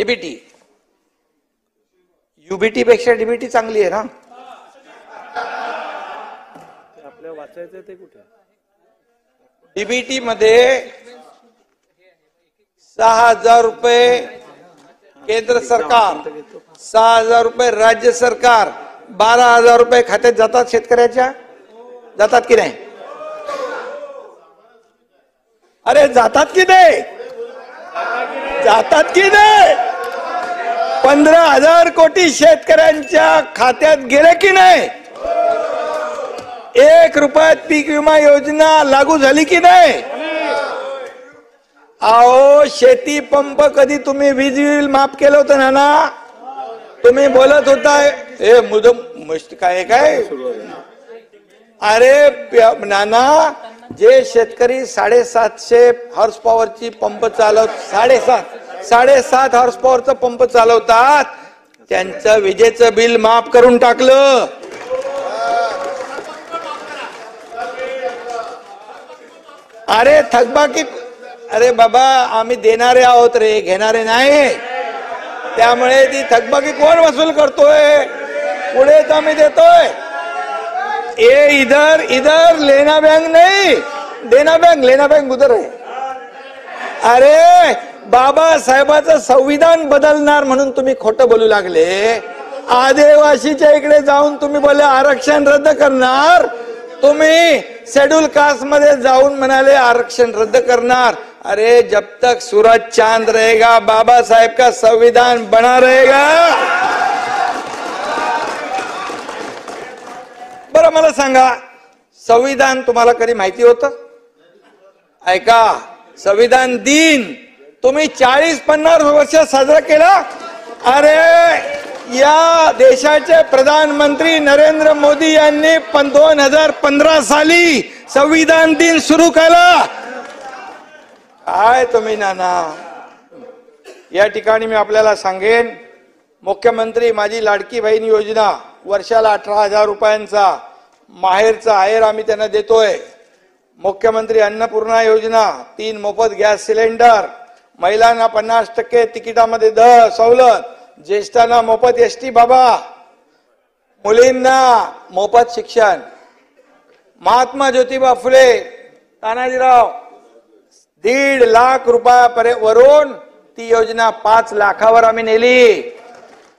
DBT, UBT पेक्षा DBT चांगली आहे ना? आपल्याला वाचायचं ते कुठे? डीबीटी मध्ये 6,000 रुपये केंद्र सरकार, 6,000 रुपये राज्य सरकार, 12,000 रुपये खात्यात जातात शेतकऱ्याच्या, जातात की नाही? अरे जातात की नाही? जातात की नाही? 15,000 कोटी शेतकऱ्यांच्या खात्यात गेले की नाही? 1 रुपयात पीक विमा योजना लागू झाली की नाही? अहो शेती पंप कधी तुम्ही वीज बिल माफ केलं होतं ना? तुम्ही बोलत होता हे मुदम मस्त काय काय? अरे नाना, जे शेतकरी 750 हॉर्स पॉवरची पंप चालवत 7.5 हॉर्स पॉवरचा पंप चालवतात, त्यांचं विजेचं बिल माफ करून टाकलं. अरे थकबाकी, अरे बाबा आम्ही देणारे आहोत रे, घेणारे नाही. त्यामुळे ती थकबाकी कोण वसूल करतोय? पुढे तर आम्ही देतोय. इधर लेना बैंक नहीं, देना बैंक, लेना बैंक उधर है. अरे बाबासाहेबांचं संविधान बदलणार म्हणून तुम्ही खोटं बोलू लागले. आदिवासीच्या इकडे जाऊन तुम्ही बोले आरक्षण रद्द करणार. तुम्ही शेड्यूल कास्ट मध्ये जाऊन म्हणाले आरक्षण रद्द करणार. अरे जब तक सूरज चांद रहेगा बाबा साहेब का संविधान बना रहेगा. बरं मला सांगा, संविधान तुम्हाला कधी माहिती होतं? ऐका, संविधान दिन तुम्ही 40-50 वर्ष साजरा केला. अरे या देशाचे प्रधानमंत्री नरेंद्र मोदी यांनी 2015 साली संविधान दिन सुरू केला. काय तुम्ही नाना, या ठिकाणी मी आपल्याला सांगेन, मुख्यमंत्री माझी लाडकी बहीण योजना वर्षाला 18,000 रुपयांचा माहेरचा आहेर आम्ही त्यांना देतोय. मुख्यमंत्री अन्नपूर्णा योजना, 3 मोफत गॅस सिलेंडर, महिलांना 50% तिकिटामध्ये सवलत, ज्येष्ठांना मोफत एसटी बाबा, मुलींना मोफत शिक्षण. महात्मा ज्योतिबा फुले, तानाजीराव 1.5 लाख रुपयापर्यंत वरून ती योजना 5 लाखावर आम्ही नेली.